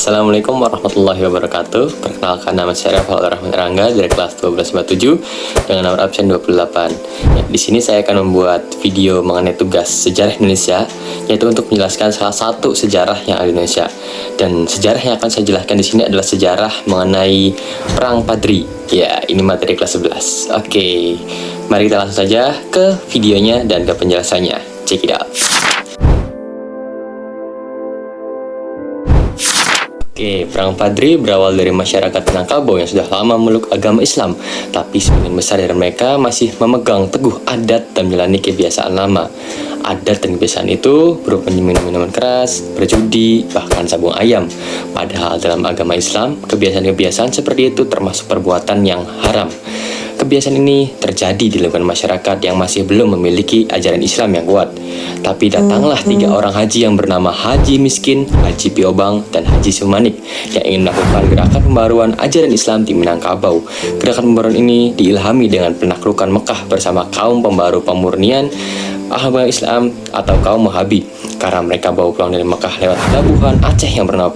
Assalamualaikum warahmatullahi wabarakatuh. Perkenalkan, nama saya Rafal Rahman Rangga dari kelas 1247 dengan nomor absen 28. Di sini saya akan membuat video mengenai tugas sejarah Indonesia, yaitu untuk menjelaskan salah satu sejarah yang ada di Indonesia. Dan sejarah yang akan saya jelaskan di sini adalah sejarah mengenai Perang Padri. Ya, ini materi kelas 11. Oke, mari kita langsung saja ke videonya dan ke penjelasannya. Check it out. Oke, Perang Padri berawal dari masyarakat Minangkabau yang sudah lama memeluk agama Islam, tapi sebagian besar dari mereka masih memegang teguh adat dan menjalani kebiasaan lama. Adat dan kebiasaan itu berupa minum minuman keras, berjudi, bahkan sabung ayam. Padahal dalam agama Islam, kebiasaan-kebiasaan seperti itu termasuk perbuatan yang haram. Kebiasaan ini terjadi di lingkungan masyarakat yang masih belum memiliki ajaran Islam yang kuat. Tapi datanglah 3 orang haji yang bernama Haji Miskin, Haji Piobang, dan Haji Sumanik yang ingin melakukan gerakan pembaruan ajaran Islam di Minangkabau. Gerakan pembaruan ini diilhami dengan penaklukan Mekah bersama kaum pembaru pemurnian agama Islam atau kaum Wahabi, karena mereka bawa pulang dari Mekah lewat pelabuhan Aceh yang bernama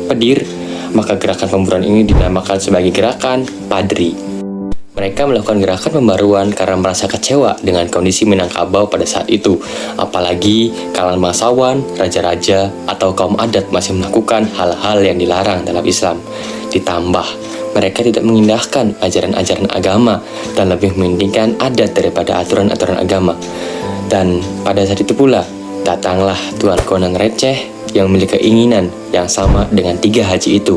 Pedir. Maka gerakan pembaruan ini dinamakan sebagai gerakan Padri. Mereka melakukan gerakan pembaruan karena merasa kecewa dengan kondisi Minangkabau pada saat itu. Apalagi kalangan bangsawan, raja-raja, atau kaum adat masih melakukan hal-hal yang dilarang dalam Islam. Ditambah, mereka tidak mengindahkan ajaran-ajaran agama dan lebih mementingkan adat daripada aturan-aturan agama. Dan pada saat itu pula, datanglah Tuan Konang Receh yang memiliki keinginan yang sama dengan 3 haji itu.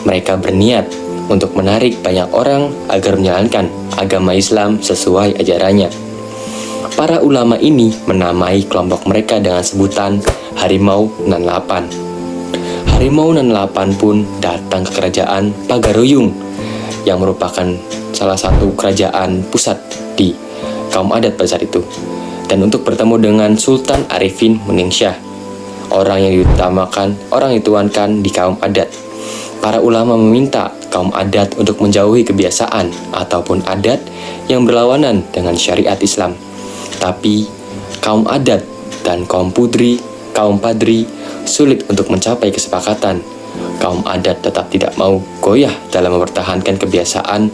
Mereka berniat untuk menarik banyak orang agar menjalankan agama Islam sesuai ajarannya. Para ulama ini menamai kelompok mereka dengan sebutan Harimau Nan 8. Harimau Nan 8 pun datang ke kerajaan Pagaruyung yang merupakan salah satu kerajaan pusat di kaum adat pada saat itu. Dan untuk bertemu dengan Sultan Arifin Meningsyah, orang yang dituankan di kaum adat. Para ulama meminta kaum adat untuk menjauhi kebiasaan ataupun adat yang berlawanan dengan syariat Islam. Tapi kaum adat dan kaum padri sulit untuk mencapai kesepakatan. Kaum adat tetap tidak mau goyah dalam mempertahankan kebiasaan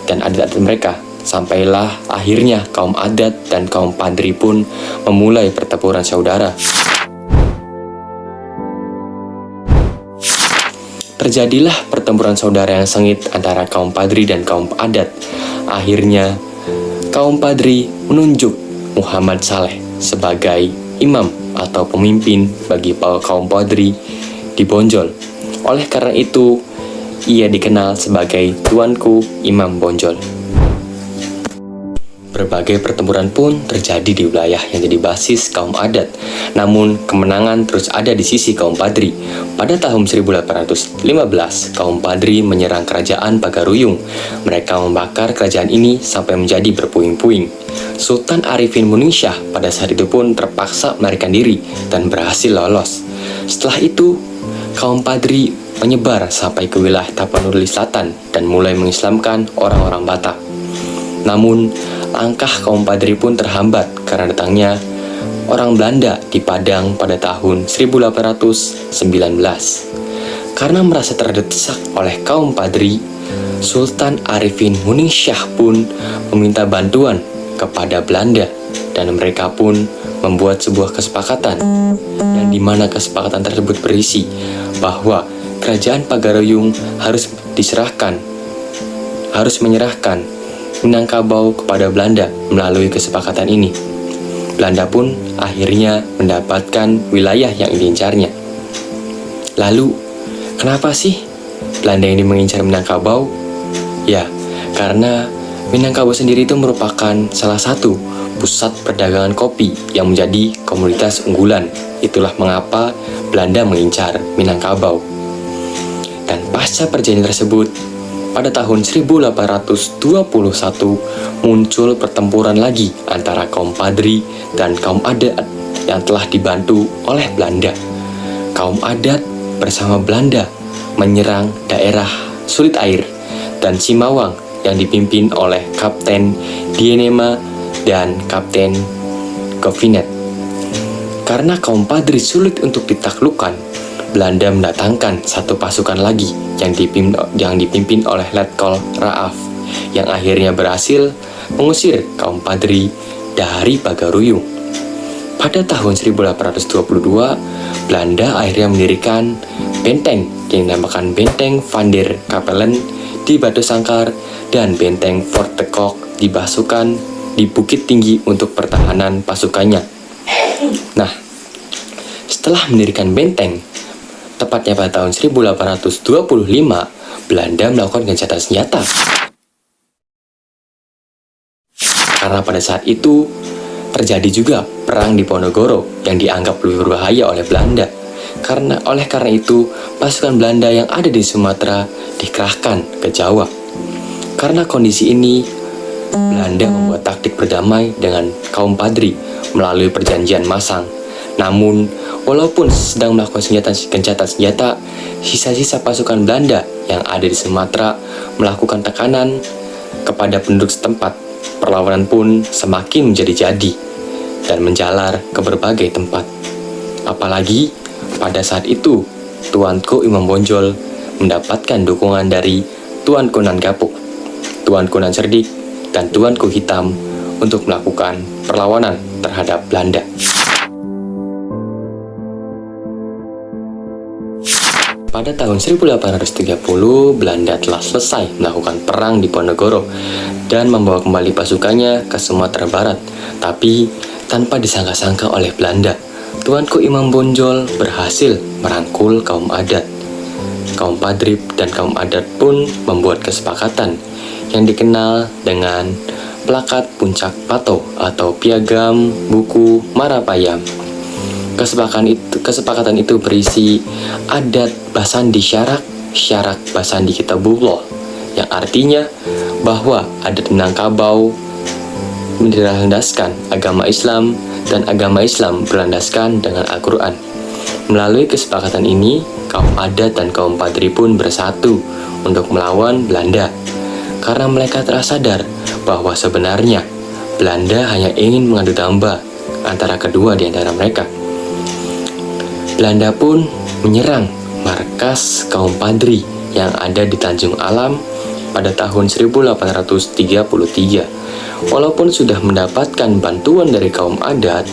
dan adat mereka. Sampailah akhirnya kaum adat dan kaum padri pun memulai pertempuran saudara. Terjadilah pertempuran saudara yang sengit antara kaum padri dan kaum adat. Akhirnya, kaum padri menunjuk Muhammad Saleh sebagai imam atau pemimpin bagi kaum padri di Bonjol. Oleh karena itu, ia dikenal sebagai Tuanku Imam Bonjol. Berbagai pertempuran pun terjadi di wilayah yang jadi basis kaum adat. Namun, kemenangan terus ada di sisi kaum padri. Pada tahun 1815, kaum padri menyerang kerajaan Pagaruyung. Mereka membakar kerajaan ini sampai menjadi berpuing-puing. Sultan Arifin Meningsyah pada saat itu pun terpaksa melarikan diri dan berhasil lolos. Setelah itu, kaum padri menyebar sampai ke wilayah Tapanuli Selatan dan mulai mengislamkan orang-orang Batak. Namun, langkah kaum padri pun terhambat karena datangnya orang Belanda di Padang pada tahun 1819. Karena merasa terdesak oleh kaum padri, Sultan Arifin Meningsyah pun meminta bantuan kepada Belanda dan mereka pun membuat sebuah kesepakatan yang dimana kesepakatan tersebut berisi bahwa kerajaan Pagaruyung harus menyerahkan Minangkabau kepada Belanda melalui kesepakatan ini. Belanda pun akhirnya mendapatkan wilayah yang diincarnya. Lalu, kenapa sih Belanda ini mengincar Minangkabau? Ya, karena Minangkabau sendiri itu merupakan salah satu pusat perdagangan kopi yang menjadi komoditas unggulan. Itulah mengapa Belanda mengincar Minangkabau. Dan pasca perjanjian tersebut, pada tahun 1821 muncul pertempuran lagi antara kaum padri dan kaum adat yang telah dibantu oleh Belanda. Kaum adat bersama Belanda menyerang daerah Sulit Air dan Simawang yang dipimpin oleh Kapten Dienema dan Kapten Govinet. Karena kaum padri sulit untuk ditaklukkan, Belanda mendatangkan satu pasukan lagi yang dipimpin oleh Letkol Raaf, yang akhirnya berhasil mengusir kaum Padri dari Bagaruyung. Pada tahun 1822, Belanda akhirnya mendirikan benteng yang dinamakan Benteng Van der Capellen di Batu Sangkar dan Benteng Fort de Kock dipasukan di Bukit Tinggi untuk pertahanan pasukannya. Nah, setelah mendirikan benteng, tepatnya pada tahun 1825, Belanda melakukan gencatan senjata. Karena pada saat itu terjadi juga perang di Ponorogo yang dianggap lebih berbahaya oleh Belanda. Karena itu, pasukan Belanda yang ada di Sumatera dikerahkan ke Jawa. Karena kondisi ini, Belanda membuat taktik berdamai dengan kaum Padri melalui perjanjian Masang. Namun, walaupun sedang melakukan gencatan senjata, sisa-sisa pasukan Belanda yang ada di Sumatera melakukan tekanan kepada penduduk setempat. Perlawanan pun semakin menjadi-jadi dan menjalar ke berbagai tempat. Apalagi pada saat itu, Tuanku Imam Bonjol mendapatkan dukungan dari Tuanku Nan Gapuk, Tuanku Nan Cerdik, dan Tuanku Hitam untuk melakukan perlawanan terhadap Belanda. Pada tahun 1830, Belanda telah selesai melakukan perang di Ponorogo dan membawa kembali pasukannya ke Sumatera Barat. Tapi tanpa disangka-sangka oleh Belanda, Tuanku Imam Bonjol berhasil merangkul kaum adat. Kaum Padri dan kaum adat pun membuat kesepakatan yang dikenal dengan Plakat Puncak Pato atau Piagam Buku Marapayam. Kesepakatan itu berisi adat Basandi Syarak Basandi Kitabullah, yang artinya bahwa adat Minangkabau berlandaskan agama Islam dan agama Islam berlandaskan dengan Al-Quran. Melalui kesepakatan ini, kaum adat dan kaum Padri pun bersatu untuk melawan Belanda, karena mereka telah sadar bahwa sebenarnya Belanda hanya ingin mengadu domba antara kedua di antara mereka. Belanda pun menyerang markas kaum Padri yang ada di Tanjung Alam pada tahun 1833. Walaupun sudah mendapatkan bantuan dari kaum adat,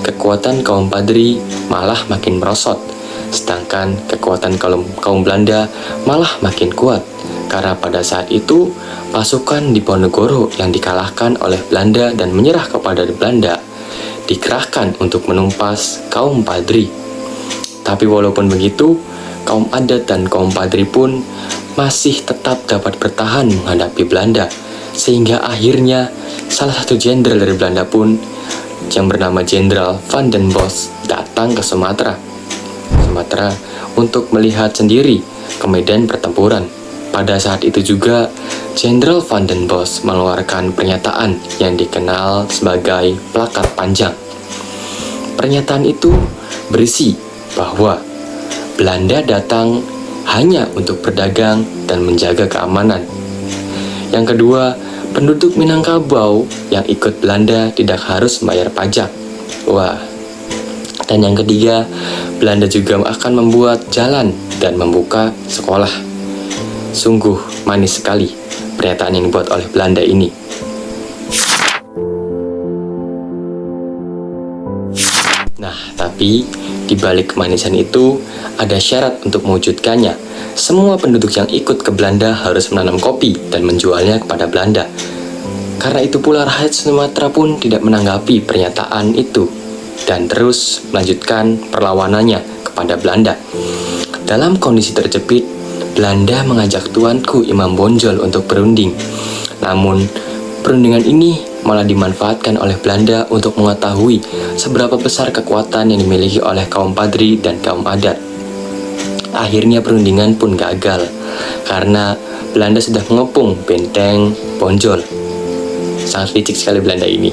kekuatan kaum Padri malah makin merosot, sedangkan kekuatan kaum Belanda malah makin kuat. Karena pada saat itu, pasukan di Ponorogo yang dikalahkan oleh Belanda dan menyerah kepada Belanda dikerahkan untuk menumpas kaum Padri. Tapi walaupun begitu, kaum adat dan kaum Padri pun masih tetap dapat bertahan menghadapi Belanda, sehingga akhirnya salah satu jenderal dari Belanda pun yang bernama Jenderal Van den Bosch datang ke Sumatera untuk melihat sendiri ke medan pertempuran. Pada saat itu juga, Jenderal Van den Bosch mengeluarkan pernyataan yang dikenal sebagai Plakat Panjang. Pernyataan itu berisi bahwa Belanda datang hanya untuk berdagang dan menjaga keamanan. Yang kedua, penduduk Minangkabau yang ikut Belanda tidak harus membayar pajak. Dan yang ketiga, Belanda juga akan membuat jalan dan membuka sekolah. Sungguh manis sekali pernyataan yang dibuat oleh Belanda ini. Nah, tapi di balik kemanisan itu ada syarat untuk mewujudkannya. Semua penduduk yang ikut ke Belanda harus menanam kopi dan menjualnya kepada Belanda. Karena itu pula rakyat Sumatera pun tidak menanggapi pernyataan itu dan terus melanjutkan perlawanannya kepada Belanda. Dalam kondisi terjepit, Belanda mengajak Tuanku Imam Bonjol untuk berunding. Namun, perundingan ini malah dimanfaatkan oleh Belanda untuk mengetahui seberapa besar kekuatan yang dimiliki oleh kaum Padri dan kaum adat. Akhirnya perundingan pun gagal, karena Belanda sudah mengepung benteng Bonjol. Sangat licik sekali Belanda ini.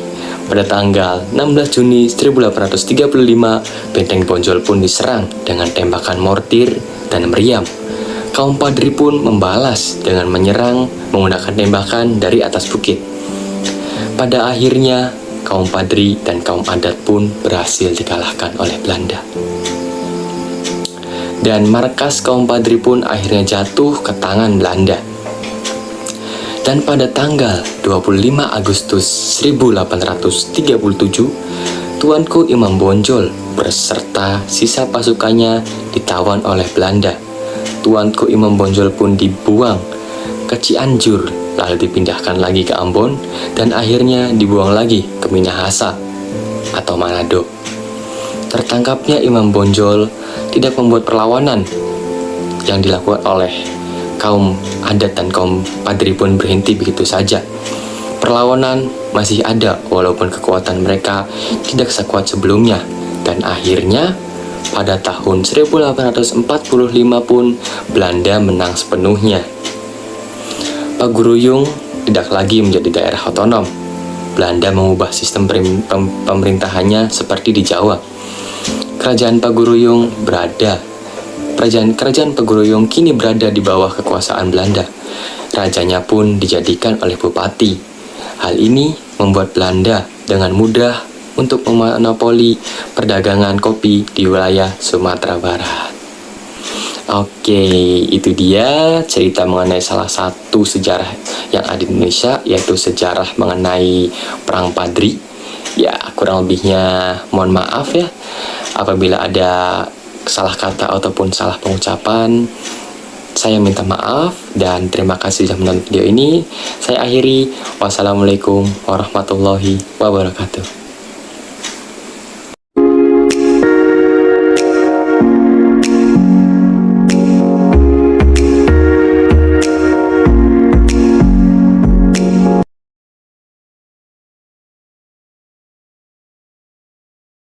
Pada tanggal 16 Juni 1835, benteng Bonjol pun diserang dengan tembakan mortir dan meriam. Kaum Padri pun membalas dengan menyerang menggunakan tembakan dari atas bukit. Pada akhirnya, kaum Padri dan kaum adat pun berhasil dikalahkan oleh Belanda. dan markas kaum Padri pun akhirnya jatuh ke tangan Belanda. Dan pada tanggal 25 Agustus 1837, Tuanku Imam Bonjol beserta sisa pasukannya ditawan oleh Belanda. Tuanku Imam Bonjol pun dibuang ke Cianjur, lalu dipindahkan lagi ke Ambon, dan akhirnya dibuang lagi ke Minahasa atau Manado. Tertangkapnya Imam Bonjol tidak membuat perlawanan yang dilakukan oleh kaum adat dan kaum Padri pun berhenti begitu saja. Perlawanan masih ada walaupun kekuatan mereka tidak sekuat sebelumnya, dan akhirnya pada tahun 1845 pun Belanda menang sepenuhnya. Paguruyung tidak lagi menjadi daerah otonom. Belanda mengubah sistem pemerintahannya seperti di Jawa. Kerajaan Paguruyung kini berada di bawah kekuasaan Belanda. Rajanya pun dijadikan oleh bupati. Hal ini membuat Belanda dengan mudah untuk memonopoli perdagangan kopi di wilayah Sumatera Barat. Oke, itu dia cerita mengenai salah satu sejarah yang ada di Indonesia, yaitu sejarah mengenai Perang Padri. Ya, kurang lebihnya mohon maaf ya apabila ada salah kata ataupun salah pengucapan. Saya minta maaf dan terima kasih sudah menonton video ini. Saya akhiri. Wassalamualaikum warahmatullahi wabarakatuh.